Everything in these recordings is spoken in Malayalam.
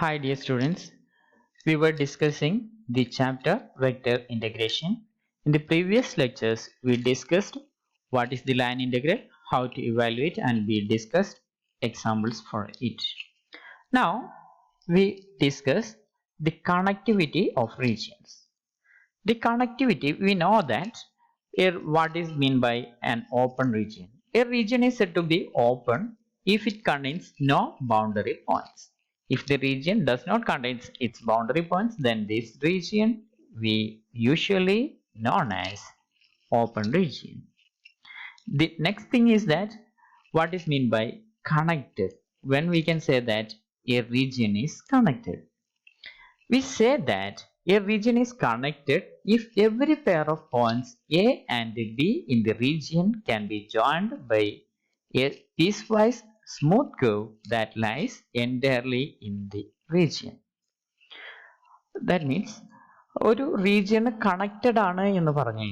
Hi dear students, we were discussing the chapter vector integration. In the previous lectures, we discussed what is the line integral, how to evaluate, and we discussed examples for it. Now, we discuss the connectivity of regions. The connectivity, we know that here what is meant by an open region. A region is said to be open if it contains no boundary points. If the region does not contain its boundary points, then this region we usually known as open region. The next thing is that what is meant by connected. When we can say that a region is connected. We say that a region is connected if every pair of points A and B in the region can be joined by a piecewise smooth curve that lies entirely in the region. That means ഒരു റീജിയൻ കണക്റ്റഡ് ആണ് എന്ന് പറഞ്ഞു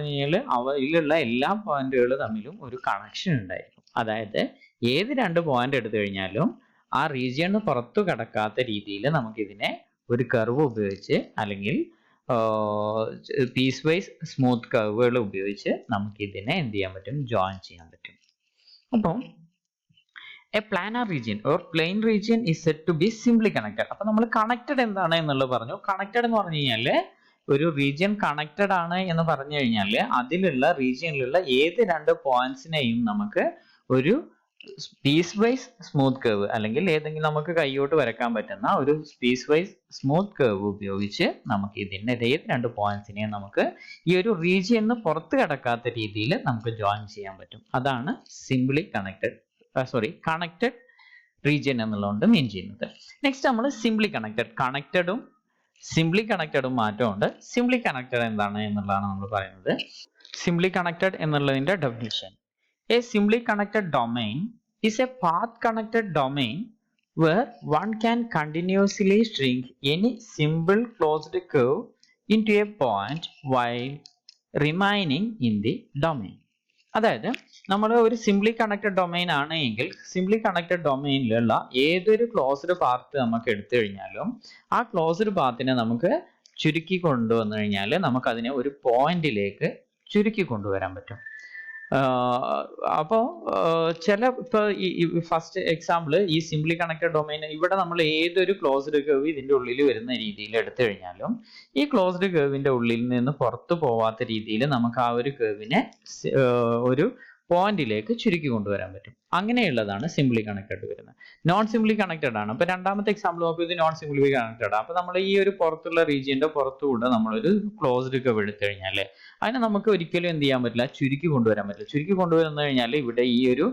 കഴിഞ്ഞാൽ അവയിലുള്ള എല്ലാ പോയിന്റുകൾ തമ്മിലും ഒരു കണക്ഷൻ ഉണ്ടായിരിക്കും. അതായത് ഏത് രണ്ട് പോയിന്റ് എടുത്തു കഴിഞ്ഞാലും ആ റീജിയന് പുറത്തു കടക്കാത്ത രീതിയിൽ നമുക്ക് ഇതിനെ ഒരു കർവ് ഉപയോഗിച്ച് അല്ലെങ്കിൽ പീസ് വൈസ് സ്മൂത്ത് കർവുകൾ ഉപയോഗിച്ച് നമുക്ക് ഇതിനെ എന്ത് ചെയ്യാൻ പറ്റും, ജോയിൻ ചെയ്യാൻ പറ്റും. അപ്പം a planar region or plane region is said to be simply connected. അപ്പോൾ നമ്മൾ കണക്റ്റഡ് എന്താണ് എന്നുള്ളത് പറഞ്ഞു. കണക്റ്റഡ് എന്ന് പറഞ്ഞു കഴിഞ്ഞാൽ ഒരു റീജിയൻ കണക്റ്റഡ് ആണ് എന്ന് പറഞ്ഞു കഴിഞ്ഞാൽ അതിലുള്ള റീജിയനിലുള്ള ഏത് രണ്ട് പോയിന്റ്സിനെയും നമുക്ക് ഒരു പീസ് വൈസ് സ്മൂത്ത് കർവ് അല്ലെങ്കിൽ ഏതെങ്കിലും നമുക്ക് കൈയോട്ട് വരക്കാൻ പറ്റുന്ന ഒരു പീസ് വൈസ് സ്മൂത്ത് കർവ് ഉപയോഗിച്ച് നമുക്ക് ഇതിന്റെ ഏത് രണ്ട് പോയിന്റ്സിനെയും നമുക്ക് ഈ ഒരു റീജിയന് പുറത്ത് കടക്കാത്ത രീതിയിൽ നമുക്ക് ജോയിൻ ചെയ്യാൻ പറ്റും. അതാണ് സിംപ്ലി കണക്റ്റഡ് റീജിയൻ എന്നുള്ളതുകൊണ്ട് മീൻ ചെയ്യുന്നത്. നെക്സ്റ്റ് നമ്മൾ സിംപ്ലി കണക്റ്റഡും സിംപ്ലി കണക്റ്റഡും മാറ്റമുണ്ട്. സിംപ്ലി കണക്റ്റഡ് എന്താണ് എന്നുള്ളതാണ് നമ്മൾ പറയുന്നത്. സിംപ്ലി കണക്റ്റഡ് എന്നുള്ളതിന്റെ definition: a simply connected domain is a path connected domain where one can continuously shrink any simple closed curve into a point while remaining in the domain. അതായത് നമ്മൾ ഒരു സിംപ്ലി കണക്റ്റഡ് ഡൊമൈൻ ആണ് എങ്കിൽ സിംപ്ലി കണക്റ്റഡ് ഡൊമൈനിലുള്ള ഏതൊരു ക്ലോസ്ഡ് പാത്ത് നമുക്ക് എടുത്തു കഴിഞ്ഞാലും ആ ക്ലോസ്ഡ് പാത്തിനെ നമുക്ക് ചുരുക്കി കൊണ്ടുവന്നു കഴിഞ്ഞാൽ നമുക്ക് അതിനെ ഒരു പോയിന്റിലേക്ക് ചുരുക്കി കൊണ്ടുവരാൻ പറ്റും. അപ്പോൾ ഇപ്പോൾ ഈ ഫസ്റ്റ് എക്സാമ്പിൾ ഈ സിംപ്ലി കണക്റ്റഡ് ഡൊമൈൻ ഇവിടെ നമ്മൾ ഏതൊരു ക്ലോസ്ഡ് കർവ് ഇതിന്റെ ഉള്ളിൽ വരുന്ന രീതിയിൽ എടുത്തു കഴിഞ്ഞാലും ഈ ക്ലോസ്ഡ് കർവിന്റെ ഉള്ളിൽ നിന്ന് പുറത്തു പോവാത്ത രീതിയിൽ നമുക്ക് ആ ഒരു കർവിനെ ഒരു പോയിന്റിലേക്ക് ചുരുക്കി കൊണ്ടുവരാൻ പറ്റും. അങ്ങനെയുള്ളതാണ് സിംപ്ലി കണക്റ്റഡ് വരുന്നത്. നോൺ സിംപ്ലി കണക്റ്റഡ് ആണ്. അപ്പൊ രണ്ടാമത്തെ എക്സാമ്പിൾ നോക്കൂ, ഇത് നോൺ സിംപ്ലി കണക്റ്റഡ്. അപ്പൊ നമ്മൾ ഈ ഒരു പുറത്തുള്ള റീജിയന്റെ പുറത്തുകൂടെ നമ്മളൊരു ക്ലോസ്ഡ് കർവ് എടുത്തു കഴിഞ്ഞാൽ അതിനെ നമുക്ക് ഒരിക്കലും എന്ത് ചെയ്യാൻ പറ്റില്ല, ചുരുക്കി കൊണ്ടുവരാൻ പറ്റില്ല. ചുരുക്കി കൊണ്ടുവന്നു കഴിഞ്ഞാൽ ഇവിടെ ഈ ഒരു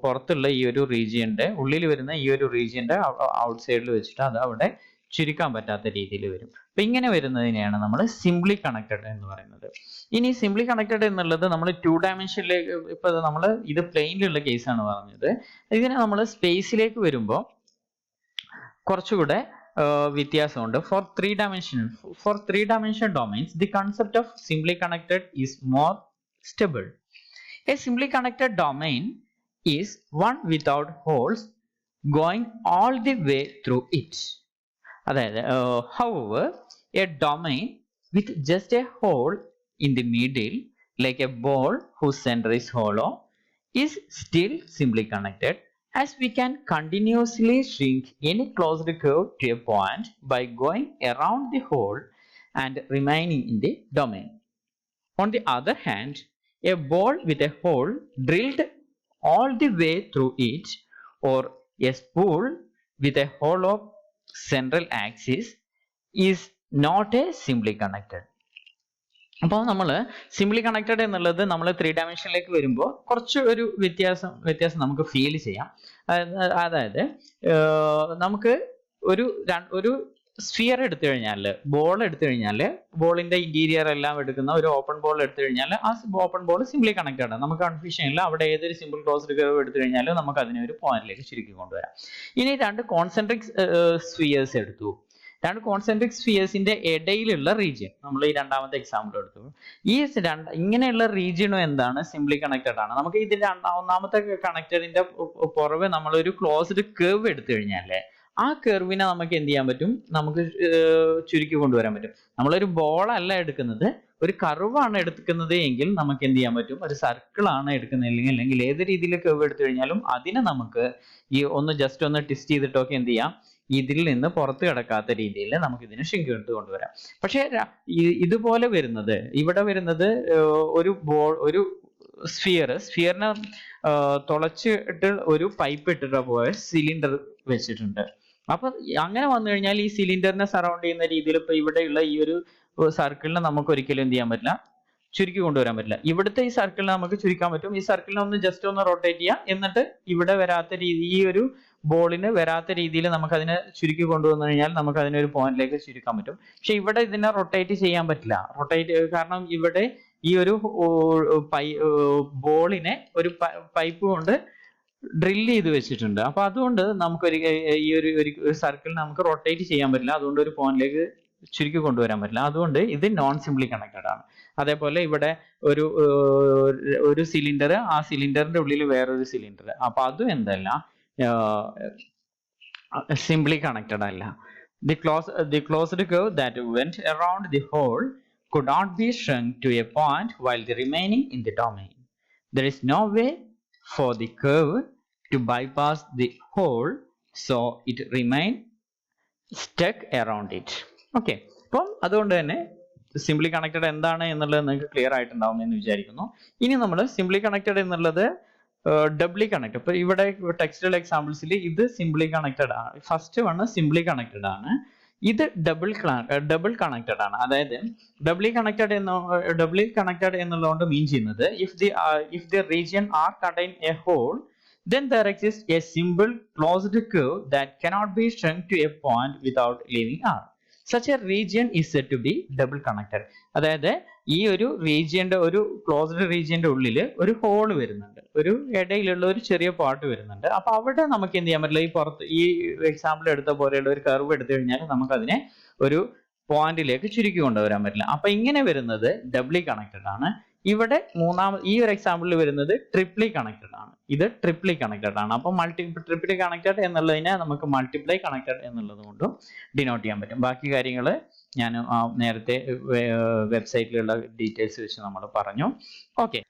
പുറത്തുള്ള ഈ ഒരു റീജിയന്റെ ഉള്ളിൽ വരുന്ന ഈ ഒരു റീജിയന്റെ ഔട്ട് സൈഡിൽ വെച്ചിട്ട് അത് അവിടെ ചുരുക്കാൻ പറ്റാത്ത രീതിയിൽ വരും. അപ്പൊ ഇങ്ങനെ വരുന്നതിനെയാണ് നമ്മൾ സിംപ്ലി കണക്റ്റഡ് എന്ന് പറയുന്നത്. ഇനി സിംപ്ലി കണക്റ്റഡ് എന്നുള്ളത് നമ്മൾ 2 ഡയമെൻഷനിലേക്ക്, ഇപ്പൊ നമ്മൾ ഇത് പ്ലെയിനിലുള്ള കേസാണ് പറഞ്ഞത്. ഇതിനെ നമ്മൾ സ്പേസിലേക്ക് വരുമ്പോൾ കുറച്ചുകൂടെ വ്യത്യാസമുണ്ട്. For three dimension domains the concept of simply connected is more stable. A simply connected domain is one without holes going all the way through it. അതായത് however a domain with just a hole in the middle like a ball whose center is hollow is still simply connected, as we can continuously shrink any closed curve to a point by going around the hole and remaining in the domain. On the other hand, a ball with a hole drilled all the way through it, or a spool with a hollow central axis is not a simply connected. അപ്പോൾ നമ്മൾ സിംപ്ലി കണക്റ്റഡ് എന്നുള്ളത് നമ്മൾ 3 ഡയമെൻഷനിലേക്ക് വരുമ്പോൾ കുറച്ച് ഒരു വ്യത്യാസം നമുക്ക് ഫീൽ ചെയ്യാം. അതായത് നമുക്ക് ഒരു സ്ഫിയർ എടുത്തു കഴിഞ്ഞാൽ, ബോൾ എടുത്തു കഴിഞ്ഞാൽ, ബോളിന്റെ ഇന്റീരിയർ എല്ലാം എടുക്കുന്ന ഒരു ഓപ്പൺ ബോൾ എടുത്തു കഴിഞ്ഞാൽ ആ ഓപ്പൺ ബോൾ സിംപ്ലി കണക്റ്റഡ് ആണ്. നമുക്ക് കൺഫ്യൂഷൻ ഇല്ല. അവിടെ ഏതൊരു സിമ്പിൾ ക്ലോസ്ഡ് കർവ് എടുത്തു കഴിഞ്ഞാലും നമുക്ക് അതിനെ ഒരു പോയിന്റിലേക്ക് ചുരുക്കി കൊണ്ടുവരാം. ഇനി രണ്ട് കോൺസെൻട്രിക് സ്ഫിയേഴ്സ് എടുത്തു. രണ്ട് കോൺസെൻട്രിക് സ്ഫിയേഴ്സിന്റെ ഇടയിലുള്ള റീജിയൻ നമ്മൾ ഈ രണ്ടാമത്തെ എക്സാമ്പിൾ എടുത്തു. ഈ ഇങ്ങനെയുള്ള റീജിയനും എന്താണ്, സിംപ്ലി കണക്റ്റഡ് ആണ്. നമുക്ക് ഇതിന്റെ ഒന്നാമത്തെ കണക്റ്റഡിന്റെ പുറമെ നമ്മളൊരു ക്ലോസ്ഡ് കർവ് എടുത്തു കഴിഞ്ഞാലേ ആ കർവിനെ നമുക്ക് എന്ത് ചെയ്യാൻ പറ്റും, നമുക്ക് ചുരുക്കി കൊണ്ടുവരാൻ പറ്റും. നമ്മളൊരു ബോൾ അല്ല എടുക്കുന്നത്, ഒരു കർവാണ് എടുക്കുന്നത് എങ്കിൽ നമുക്ക് എന്ത് ചെയ്യാൻ പറ്റും, ഒരു സർക്കിൾ ആണ് എടുക്കുന്നത് അല്ലെങ്കിൽ ഏത് രീതിയിൽ കർവ് എടുത്തു കഴിഞ്ഞാലും അതിനെ നമുക്ക് ഈ ജസ്റ്റ് ഒന്ന് ട്വിസ്റ്റ് ചെയ്തിട്ടൊക്കെ എന്ത് ചെയ്യാം, ഇതിൽ നിന്ന് പുറത്ത് കിടക്കാത്ത രീതിയിൽ നമുക്ക് ഇതിനെ ഷ്രിങ്ക് എടുത്ത് കൊണ്ടുവരാം. പക്ഷെ ഇതുപോലെ വരുന്നത്, ഇവിടെ വരുന്നത് ഒരു സ്ഫിയറിനെ തുളച്ചിട്ട് ഒരു പൈപ്പ് ഇട്ടിട്ട് പോയ സിലിണ്ടർ വെച്ചിട്ടുണ്ട്. അപ്പൊ അങ്ങനെ വന്നു കഴിഞ്ഞാൽ ഈ സിലിണ്ടറിനെ സറൗണ്ട് ചെയ്യുന്ന രീതിയിൽ ഇപ്പൊ ഇവിടെയുള്ള ഈ ഒരു സർക്കിളിനെ നമുക്ക് ഒരിക്കലും എന്ത് ചെയ്യാൻ പറ്റില്ല, ചുരുക്കി കൊണ്ടുവരാൻ പറ്റില്ല. ഇവിടുത്തെ ഈ സർക്കിളിനെ നമുക്ക് ചുരുക്കാൻ പറ്റും. ഈ സർക്കിളിനെ ഒന്ന് ജസ്റ്റ് ഒന്ന് റൊട്ടേറ്റ് ചെയ്യാം, എന്നിട്ട് ഇവിടെ വരാത്ത രീതി, ഈ ഒരു ബോളിന് വരാത്ത രീതിയിൽ നമുക്ക് അതിനെ ചുരുക്കി കൊണ്ടുവന്നു കഴിഞ്ഞാൽ നമുക്ക് അതിനെ ഒരു പോയിന്റിലേക്ക് ചുരുക്കാൻ പറ്റും. പക്ഷെ ഇവിടെ ഇതിനെ റൊട്ടേറ്റ് ചെയ്യാൻ പറ്റില്ല. കാരണം ഇവിടെ ഈ ഒരു ബോളിനെ ഒരു പൈപ്പ് കൊണ്ട് ഡ്രിൽ ചെയ്ത് വെച്ചിട്ടുണ്ട്. അപ്പൊ അതുകൊണ്ട് നമുക്ക് ഈ ഒരു സർക്കിൾ നമുക്ക് റൊട്ടേറ്റ് ചെയ്യാൻ പറ്റില്ല, അതുകൊണ്ട് ഒരു പോയിന്റിലേക്ക് ചുരുക്കി കൊണ്ടുവരാൻ പറ്റില്ല. അതുകൊണ്ട് ഇത് നോൺ സിംപ്ലി കണക്റ്റഡ് ആണ്. അതേപോലെ ഇവിടെ ഒരു സിലിണ്ടർ, ആ സിലിണ്ടറിന്റെ ഉള്ളിൽ വേറൊരു സിലിണ്ടർ, അപ്പൊ അതും എന്തല്ല, സിംപ്ലി കണക്റ്റഡ് അല്ല. The closed curve that went around the hole could not be shrunk to a point while the remaining in the domain. There is no way for the curve to bypass the hole, so it remained stuck around it. Okay, അപ്പം അതുകൊണ്ട് തന്നെ സിംപ്ലി കണക്റ്റഡ് എന്താണ് എന്നുള്ളത് നിങ്ങൾക്ക് ക്ലിയർ ആയിട്ടുണ്ടാവും എന്ന് വിചാരിക്കുന്നു. ഇനി നമ്മൾ സിംപ്ലി കണക്റ്റഡ് എന്നുള്ളത് ഡബ്ലി കണക്റ്റഡ്, ഇപ്പൊ ഇവിടെ ടെക്സ്റ്റുവൽ എക്സാമ്പിൾസിൽ ഇത് സിംപ്ലി കണക്റ്റഡ് ആണ്. ഫസ്റ്റ് വൺ സിംപ്ലി കണക്റ്റഡ് ആണ്, ഇത് ഡബിൾ കണക്റ്റഡ് ആണ്. അതായത് ഡബ്ലി കണക്റ്റഡ് എന്നുള്ളതുകൊണ്ട് മീൻ ചെയ്യുന്നത് if the region R contain a hole, then there exists a simple closed curve that cannot be shrunk to a point without leaving R. Such a region is said to be double connected. അതായത് ഈ ഒരു റീജിയന്റെ, ഒരു ക്ലോസ്ഡ് റീജിയന്റെ ഉള്ളിൽ ഒരു ഹോൾ വരുന്നുണ്ട്, ഒരു ഇടയിലുള്ള ഒരു ചെറിയ പാർട്ട് വരുന്നുണ്ട്. അപ്പൊ അവിടെ നമുക്ക് എന്ത് ചെയ്യാൻ പറ്റില്ല, ഈ പുറത്ത് ഈ എക്സാമ്പിൾ എടുത്ത പോലെയുള്ള ഒരു കർവ് എടുത്തു കഴിഞ്ഞാൽ നമുക്ക് അതിനെ ഒരു പോയിന്റിലേക്ക് ചുരുക്കി കൊണ്ടുവരാൻ പറ്റില്ല. അപ്പൊ ഇങ്ങനെ വരുന്നത് ഡബ്ലി കണക്റ്റഡ് ആണ്. ഇവിടെ ഈ ഒരു എക്സാമ്പിളിൽ വരുന്നത് ട്രിപ്ലി കണക്റ്റഡ് ആണ്. ഇത് ട്രിപ്ലി കണക്റ്റഡ് ആണ്. അപ്പൊ ട്രിപ്ലി കണക്റ്റഡ് എന്നുള്ളതിനെ നമുക്ക് മൾട്ടിപ്ലൈ കണക്റ്റഡ് എന്നുള്ളത് കൊണ്ടും ഡിനോട്ട് ചെയ്യാൻ പറ്റും. ബാക്കി കാര്യങ്ങൾ ഞാൻ നേരത്തെ വെബ്സൈറ്റിലുള്ള ഡീറ്റെയിൽസ് വെച്ച് നമ്മൾ പറഞ്ഞു. ഓക്കെ.